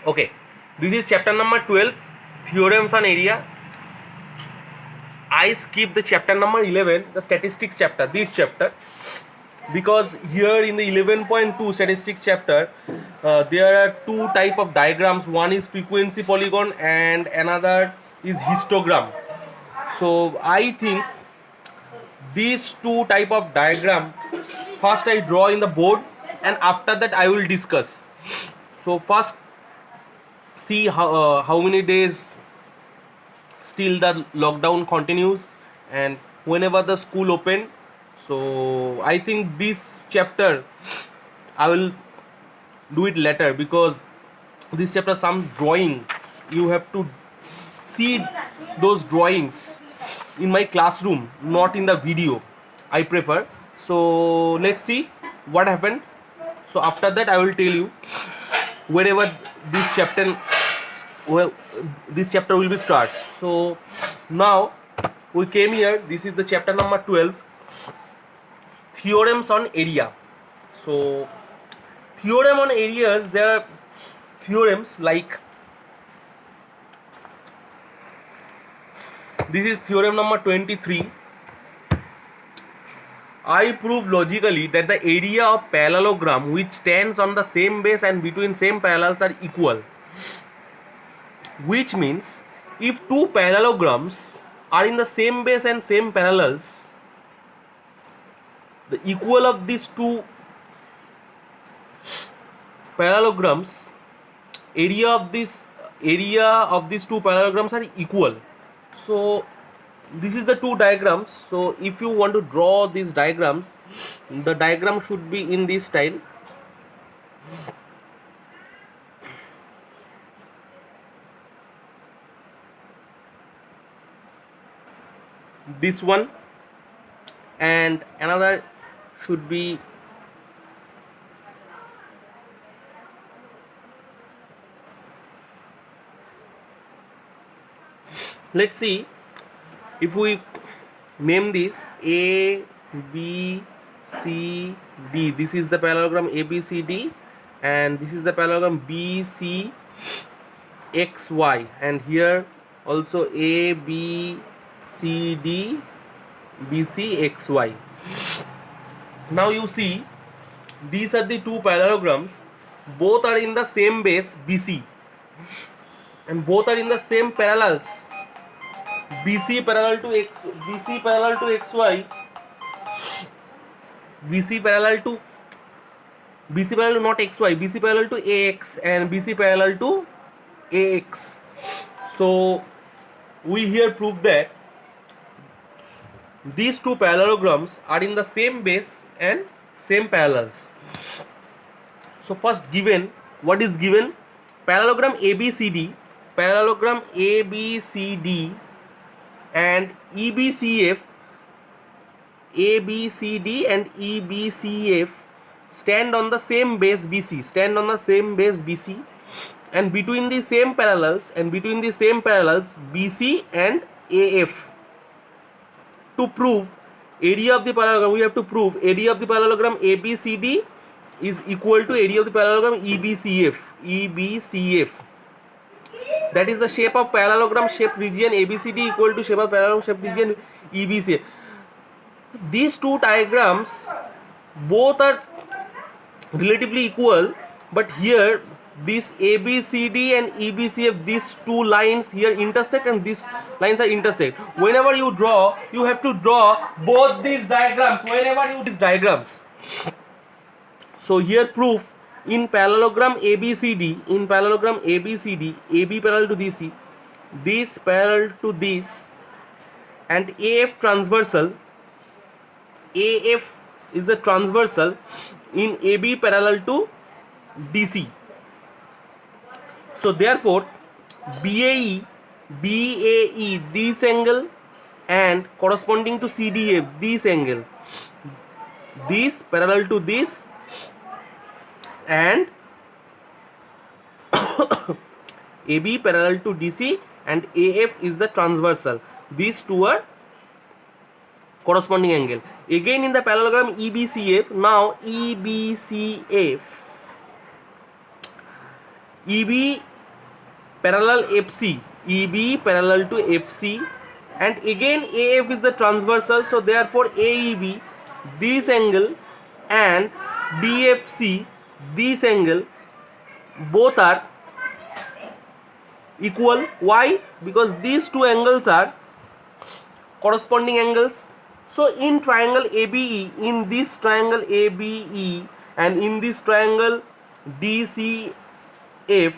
Okay, this is chapter number 12, theorems on area. I skip the chapter number 11, the statistics chapter, this chapter, because here in the 11.2 statistics chapter, there are two type of diagrams. One is frequency polygon and another is histogram. So I think these two type of diagram, first I draw in the board and after that I will discuss. So first see how many days still the lockdown continues and whenever the school open. So I think this chapter I will do it later, because this chapter some drawing you have to see those drawings in my classroom, not in the video, I prefer. So let's see what happened. So after that I will tell you wherever this chapter, well, this chapter will be start. So now we came here, this is the chapter number 12, theorems on area. So theorem on areas, there are theorems like this is theorem number 23. I prove logically that the area of parallelogram which stands on the same base and between same parallels are equal, which means if two parallelograms are in the same base and same parallels, the equal of these two parallelograms, area of these two parallelograms are equal. So this is the two diagrams. So if you want to draw these diagrams, the diagram should be in this style. This one and another should be let's see if we name this A, B, C, D. This is the parallelogram A, B, C, D, and this is the parallelogram B, C, X, Y, and here also A, B, C, D, B, C, X, Y. Now you see these are the two parallelograms, both are in the same base BC and both are in the same parallels. BC parallel to X, BC parallel to XY, BC parallel to not XY, BC parallel to AX and BC parallel to AX. So we here prove that these two parallelograms are in the same base and same parallels. So first given, what is given? Parallelogram ABCD, parallelogram ABCD and EBCF, ABCD and EBCF stand on the same base BC, and between the same parallels BC and AF. To prove area of the parallelogram, we have to prove area of the parallelogram ABCD is equal to area of the parallelogram EBCF. That is the shape of parallelogram shape region ABCD equal to shape of parallelogram shape region EBCF. These two diagrams both are relatively equal, but here this ABCD and EBCF, these two lines here intersect and these lines are intersect. Whenever you draw, you have to draw both these diagrams. So here proof, in parallelogram ABCD, AB parallel to DC, this parallel to this, and AF transversal, AF is the transversal in AB parallel to DC. So therefore BAE this angle and corresponding to CDF this angle, this parallel to this, and AB parallel to DC and AF is the transversal. These two are corresponding angle. Again in the parallelogram EBCF, now EBCF, EB parallel FC, EB parallel to FC, and again AF is the transversal, so therefore AEB, this angle, and DFC, this angle, both are equal. Why? Because these two angles are corresponding angles. So in triangle ABE, in this triangle ABE and in this triangle DCF,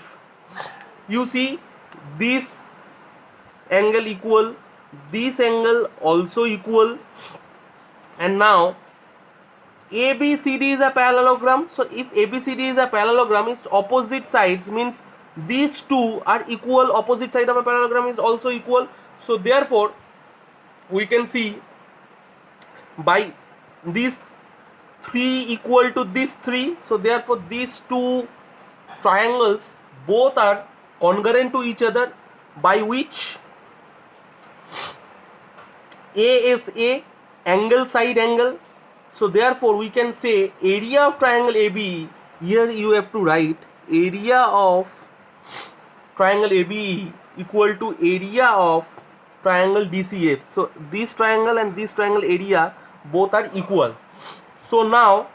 you see this angle equal, this angle also equal, and now ABCD is a parallelogram. So if ABCD is a parallelogram, its opposite sides means these two are equal, opposite side of a parallelogram is also equal. So therefore we can see by these 3 equal to this 3, so therefore these two triangles both are congruent to each other, by which A is A, angle side angle. So therefore we can say area of triangle ABE, here you have to write area of triangle ABE equal to area of triangle DCF. So this triangle and this triangle area both are equal. So now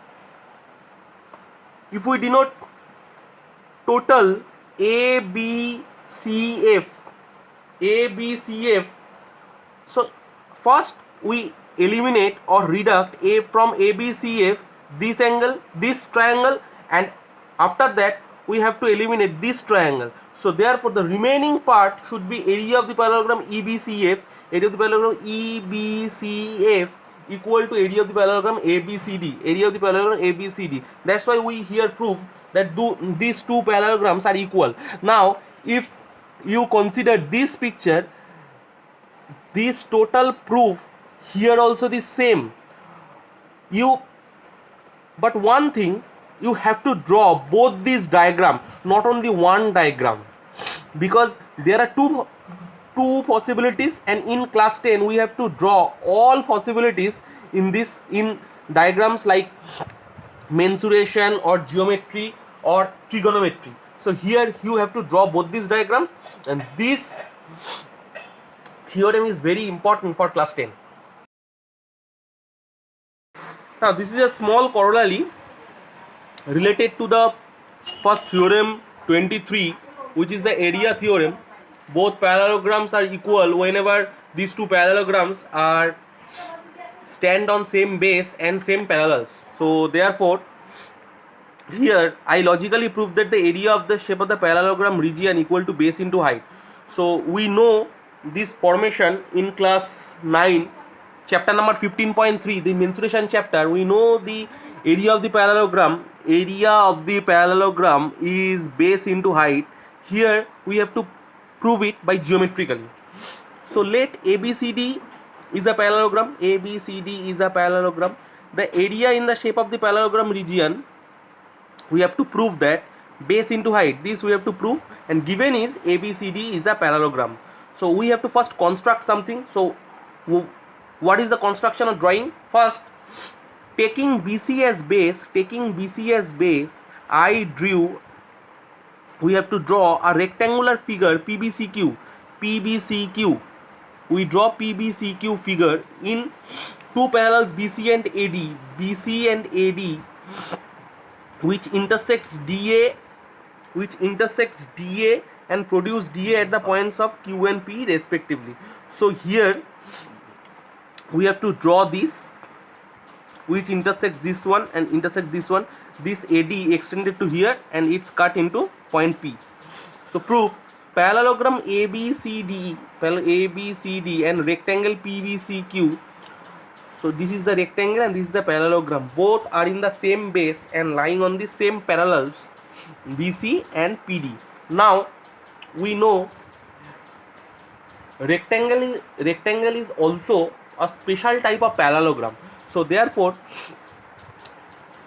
if we denote total ABCF, so first we eliminate or deduct A from ABCF, this angle, this triangle, and after that we have to eliminate this triangle. So therefore the remaining part should be area of the parallelogram EBCF, area of the parallelogram EBCF equal to area of the parallelogram ABCD, area of the parallelogram ABCD. That's why we here prove that these two parallelograms are equal. Now if you consider this picture, this total proof here also the same. But one thing, you have to draw both these diagram, not only one diagram, because there are two possibilities, and in class 10 we have to draw all possibilities in diagrams like mensuration or geometry or trigonometry. So here you have to draw both these diagrams, and this theorem is very important for class 10. Now this is a small corollary related to the first theorem 23, which is the area theorem. Both parallelograms are equal whenever these two parallelograms are stand on same base and same parallels. So therefore here I logically prove that the area of the shape of the parallelogram region equal to base into height. So we know this formation in class 9, chapter number 15.3, the mensuration chapter. We know the area of the parallelogram. Area of the parallelogram is base into height. Here we have to prove it by geometrically. So let ABCD is a parallelogram. ABCD is a parallelogram. The area in the shape of the parallelogram region, we have to prove that base into height. This we have to prove, and given is ABCD is a parallelogram. So we have to first construct something. So what is the construction of drawing? First, taking BC as base, I drew, we have to draw a rectangular figure PBCQ. We draw PBCQ figure in two parallels BC and AD, which intersects DA and produce DA at the points of Q and P respectively. So here we have to draw this, which intersects this one and intersect this one. This AD extended to here and it's cut into point P. So prove parallelogram ABCD and rectangle PBCQ. So this is the rectangle and this is the parallelogram. Both are in the same base and lying on the same parallels BC and PD. Now we know rectangle is also a special type of parallelogram. So therefore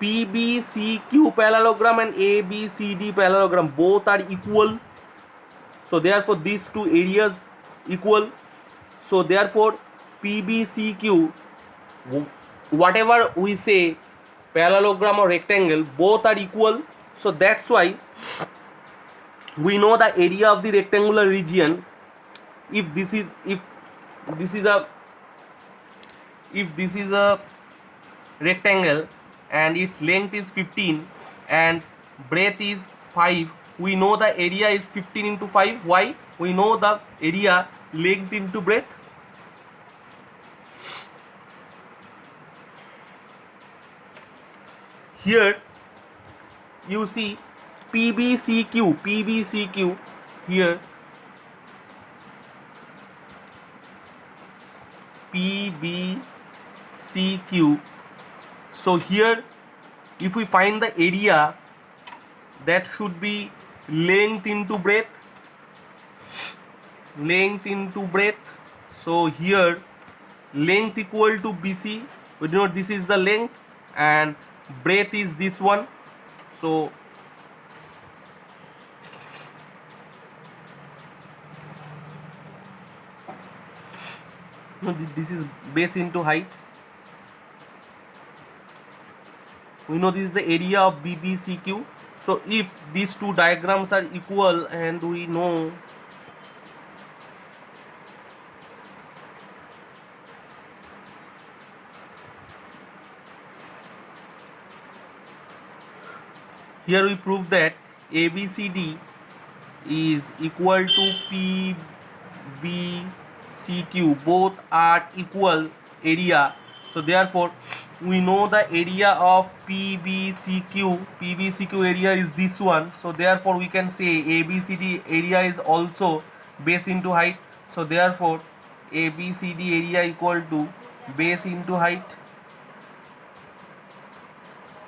PBCQ parallelogram and ABCD parallelogram both are equal. So therefore these two areas equal. So therefore PBCQ, whatever we say, parallelogram or rectangle, both are equal. So that's why we know the area of the rectangular region if this is a if this is a rectangle and its length is 15 and breadth is 5, we know the area is 15 into 5. Why? We know the area length into breadth. Here you see PBCQ here, PBCQ. So here if we find the area, that should be length into breadth, so here length equal to BC, we know this is the length and breadth is this one. So this is base into height. We know this is the area of BBCQ. So if these two diagrams are equal, and we know here we prove that ABCD is equal to PBCQ, both are equal area. So therefore we know the area of PBCQ area is this one. So therefore we can say ABCD area is also base into height. So therefore ABCD area equal to base into height.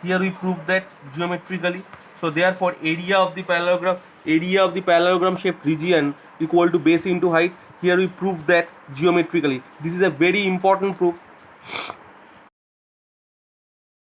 Here we prove that geometrically. So therefore area of the parallelogram shaped region equal to base into height. Here we prove that geometrically. This is a very important proof.